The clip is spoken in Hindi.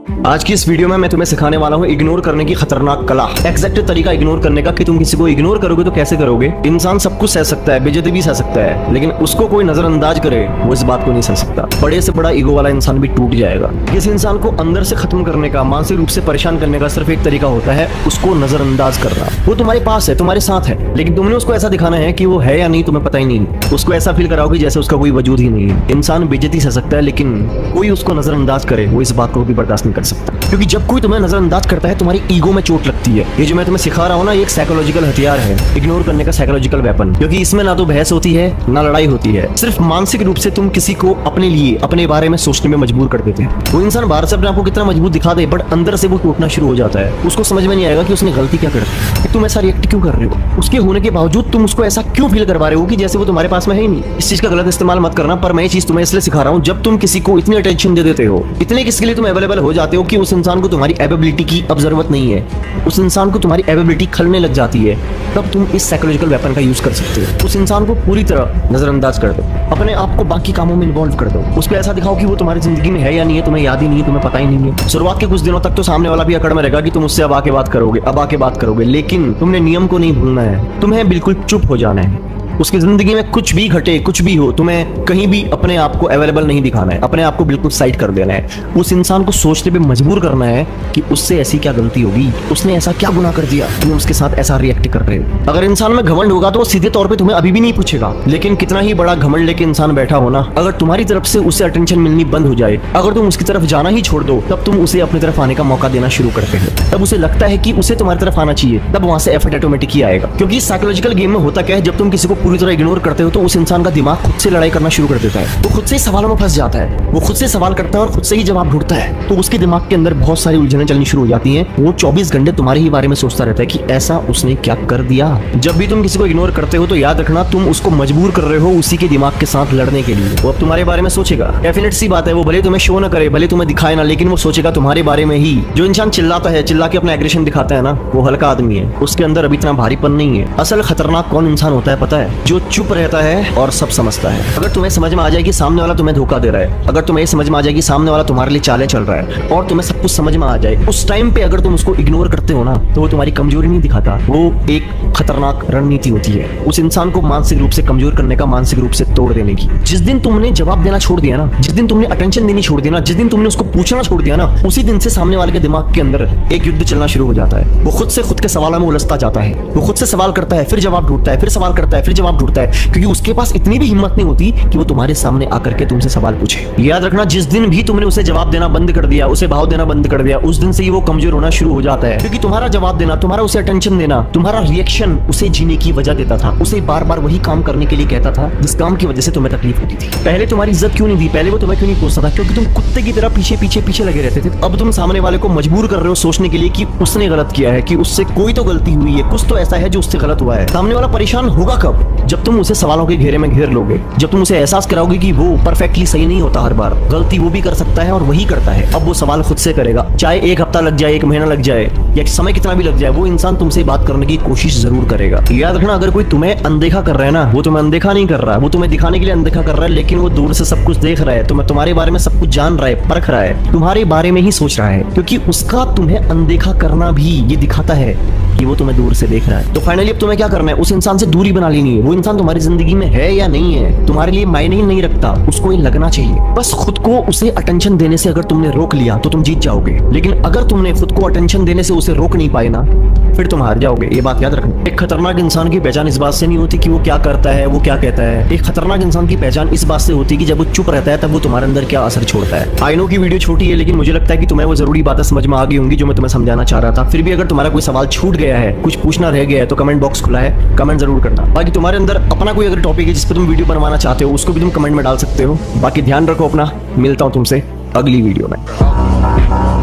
आज की इस वीडियो में मैं तुम्हें सिखाने वाला हूँ इग्नोर करने की खतरनाक कला। एग्जैक्ट तरीका इग्नोर करने का कि तुम किसी को इग्नोर करोगे तो कैसे करोगे। इंसान सब कुछ सह सकता है, बेइज्जती भी सह सकता है, लेकिन उसको कोई नजरअंदाज करे वो इस बात को नहीं सह सकता। बड़े से बड़ा ईगो वाला इंसान भी टूट जाएगा। किसी इंसान को अंदर से खत्म करने का, मानसिक रूप से परेशान करने का सिर्फ एक तरीका होता है, उसको नजरअंदाज करना। वो तुम्हारे पास है, तुम्हारे साथ है, लेकिन तुमने उसको ऐसा दिखाना है कि वो है या नहीं तुम्हें पता ही नहीं। उसको ऐसा फील कराओगे जैसे उसका कोई वजूद ही नहीं है। इंसान बेइज्जती सह सकता है, लेकिन कोई उसको नजरअंदाज करे वो इस बात को भी बर्दाश्त नहीं कर सकता। क्योंकि जब कोई तुम्हें नजरअंदाज करता है तुम्हारी ईगो में चोट लगती है। ये जो मैं तुम्हें सिखा रहा हूँ ना, ये एक साइकोलॉजिकल हथियार है, इग्नोर करने का साइकोलॉजिकल वेपन। क्योंकि इसमें ना तो बहस होती है ना लड़ाई होती है, सिर्फ मानसिक रूप से तुम किसी को अपने लिए, अपने बारे में सोचने में मजबूर कर देते हैं। वो इंसान बाहर से अपने आपको कितना मजबूत दिखा दे, बट अंदर से वो टूटना शुरू हो जाता है। उसको समझ में नहीं आएगा कि उसने गलती क्या कर दी, तुम ऐसा रिएक्ट क्यों कर रहे हो। उसके होने के बावजूद तुम उसको ऐसा क्यों फील करवा रहे हो कि जैसे वो तुम्हारे पास में है ही नहीं। इस चीज का गलत इस्तेमाल मत करना, पर मैं ये चीज तुम्हें इसलिए सिखा रहा हूँ, जब तुम किसी को इतनी अटेंशन दे देते हो, इतने किसके लिए तुम अवेलेबल हो जाते हो कि उस इंसान को तुम्हारी एबिलिटी की अब जरूरत नहीं है, उस इंसान को तुम्हारी एबिलिटी खलने लग जाती है, तब तुम इस साइकोलॉजिकल वेपन का यूज कर सकते हो। उस इंसान को पूरी तरह नजरअंदाज कर दो, अपने आप को बाकी कामों में इन्वॉल्व कर दो। उसको ऐसा दिखाओ कि वो तुम्हारी जिंदगी में है या नहीं है, तुम्हें याद ही नहीं है, तुम्हें पता ही नहीं है। शुरुआत के कुछ दिनों तक तो सामने वाला भी अकड़ में रहेगा कि तुम उससे अब आके बात करोगे, अब आके बात करोगे, लेकिन तुमने नियम को नहीं भूलना है। तुम्हें बिल्कुल चुप हो जाना है। उसकी जिंदगी में कुछ भी घटे, कुछ भी हो, तुम्हें कहीं भी अपने आप को अवेलेबल नहीं दिखाना है, अपने आप को बिल्कुल साइड कर देना है। उस इंसान को सोचने पे मजबूर करना है कि उससे ऐसी क्या गलती होगी, उसने ऐसा क्या गुनाह कर दिया, तुम उसके साथ ऐसा रिएक्ट कर रहे हो। अगर इंसान में घमंड होगा तो वो सीधे तौर पे तुम्हें अभी भी नहीं पूछेगा, लेकिन कितना ही बड़ा घमंड लेके इंसान बैठा हो ना, अगर तुम्हारी तरफ से उसे अटेंशन मिलनी बंद हो जाए, अगर तुम उसकी तरफ जाना ही छोड़ दो, तब तुम उसे अपनी तरफ आने का मौका देना शुरू करते हो। तब उसे लगता है कि उसे तुम्हारी तरफ आना चाहिए, तब वहां से एफर्ट ऑटोमेटिक ही आएगा। क्योंकि साइकोलॉजिकल गेम में होता क्या है, जब तुम किसी को पूरी तरह इग्नोर करते हो तो उस इंसान का दिमाग खुद से लड़ाई करना शुरू कर देता है। वो खुद से ही सवालों में फंस जाता है, वो खुद से सवाल करता है और खुद से ही जवाब ढूंढता है। तो उसके दिमाग के अंदर बहुत सारी उलझनें चलनी शुरू हो जाती हैं। वो 24 घंटे तुम्हारे ही बारे में सोचता रहता है कि ऐसा उसने क्या कर दिया। जब भी तुम किसी को इग्नोर करते हो तो याद रखना, तुम उसको मजबूर कर रहे हो उसी के दिमाग के साथ लड़ने के लिए। वो अब तुम्हारे बारे में सोचेगा, डेफिनेट सी बात है। वो भले तुम्हें शो ना करे, भले तुम्हें दिखाए ना, लेकिन वो सोचेगा तुम्हारे बारे में ही। जो इंसान चिल्लाता है, चिल्ला के अपना एग्रेशन दिखाता है ना, वो हल्का आदमी है, उसके अंदर अभी इतना भारीपन नहीं है। असल खतरनाक कौन इंसान होता है पता है? जो चुप रहता है और सब समझता है। अगर तुम्हें समझ में आ जाए कि सामने वाला तुम्हें धोखा दे रहा है, अगर तुम्हें समझ में आ जाए कि सामने वाला तुम्हारे लिए चालें चल रहा है, और तुम्हें सब कुछ समझ में आ जाए, उस टाइम पे अगर तुम उसको इग्नोर करते हो ना, तो वो तुम्हारी कमजोरी नहीं दिखाता, वो एक खतरनाक रणनीति होती है उस इंसान को मानसिक रूप से कमजोर करने का, मानसिक रूप से तोड़ देने की। जिस दिन तुमने जवाब देना छोड़ दिया ना, जिस दिन तुमने अटेंशन देनी छोड़ दिया ना, जिस दिन तुमने उसको पूछना छोड़ दिया ना, उसी दिन से सामने वाले के दिमाग के अंदर एक युद्ध चलना शुरू हो जाता है। वो खुद से खुद के सवालों में उलझता जाता है। वो खुद से सवाल करता है, फिर जवाब ढूंढता है, फिर सवाल करता है, फिर जवाब ढूंढता है, क्योंकि उसके पास इतनी भी हिम्मत नहीं होती कि वो तुम्हारे सामने आकर के तुमसे सवाल पूछे। याद रखना, जिस दिन भी तुमने उसे जवाब देना बंद कर दिया, उसे भाव देना बंद कर दिया, उस दिन से ही वो कमजोर होना शुरू हो जाता है। क्योंकि तुम्हारा जवाब देना, तुम्हारा उसे अटेंशन देना, तुम्हारा रिएक्शन उसे जीने की वजह देता था, उसे बार बार वही काम करने के लिए कहता था जिस काम की वजह से तुम्हें तकलीफ होती थी। पहले तुम्हारी इज्जत क्यों नहीं दी, पहले वो तुम्हें क्यों नहीं पूछता था? क्योंकि तुम कुत्ते की तरह पीछे पीछे पीछे लगे रहते थे। अब तुम सामने वाले को मजबूर कर रहे हो सोचने के लिए कि उसने गलत किया है, कि उससे कोई तो गलती हुई है, कुछ तो ऐसा है जो उससे गलत हुआ है। सामने वाला परेशान होगा कब? जब तुम उसे सवालों के घेरे में घेर लोगे, जब तुम उसे एहसास कराओगे कि वो परफेक्टली सही नहीं होता, हर बार गलती वो भी कर सकता है और वही करता है। अब वो सवाल खुद से करेगा, चाहे 1 हफ्ता लग जाए, 1 महीना लग जाए, या समय कितना भी लग जाए, वो इंसान तुमसे बात करने की कोशिश जरूर करेगा। याद रखना, अगर कोई तुम्हें अनदेखा कर रहा है ना, वो तुम्हें अनदेखा नहीं कर रहा, वो तुम्हें दिखाने के लिए अनदेखा कर रहा है, लेकिन वो दूर से सब कुछ देख रहा है, तुम्हारे बारे में सब कुछ जान रहा है, परख रहा है, तुम्हारे बारे में ही सोच रहा है, क्योंकि उसका तुम्हें अनदेखा करना भी ये दिखाता है कि वो तुम्हें दूर से देख रहा है। तो फाइनली अब तुम्हें क्या करना है? उस इंसान से दूरी बना लेनी है। वो इंसान तुम्हारी जिंदगी में है या नहीं है, तुम्हारे लिए मायने ही नहीं रखता, उसको ये लगना चाहिए। बस खुद को उसे अटेंशन देने से अगर तुमने रोक लिया तो तुम जीत जाओगे, लेकिन अगर तुमने खुद को अटेंशन देने से उसे रोक नहीं पाए ना, फिर तुम हार जाओगे। ये बात याद रखना। एक खतरनाक इंसान की पहचान इस बात से नहीं होती कि वो क्या करता है, वो क्या कहता है। एक खतरनाक इंसान की पहचान इस बात से होती है कि जब वो चुप रहता है तब वो तुम्हारे अंदर क्या असर छोड़ता है। आई नो की वीडियो छोटी है, लेकिन मुझे लगता है कि तुम्हें वो जरूरी बातें समझ में आ गई होंगी जो मैं तुम्हें समझाना चाह रहा था। फिर भी अगर तुम्हारा कोई सवाल छूट गया है, कुछ पूछना रह गया है, तो कमेंट बॉक्स खुला है, कमेंट जरूर करना। बाकी तुम्हारे अंदर अपना कोई अगर टॉपिक है जिस पर तुम वीडियो बनवाना चाहते हो, उसको भी तुम कमेंट में डाल सकते हो। बाकी ध्यान रखो अपना, मिलता हूँ तुमसे अगली वीडियो में।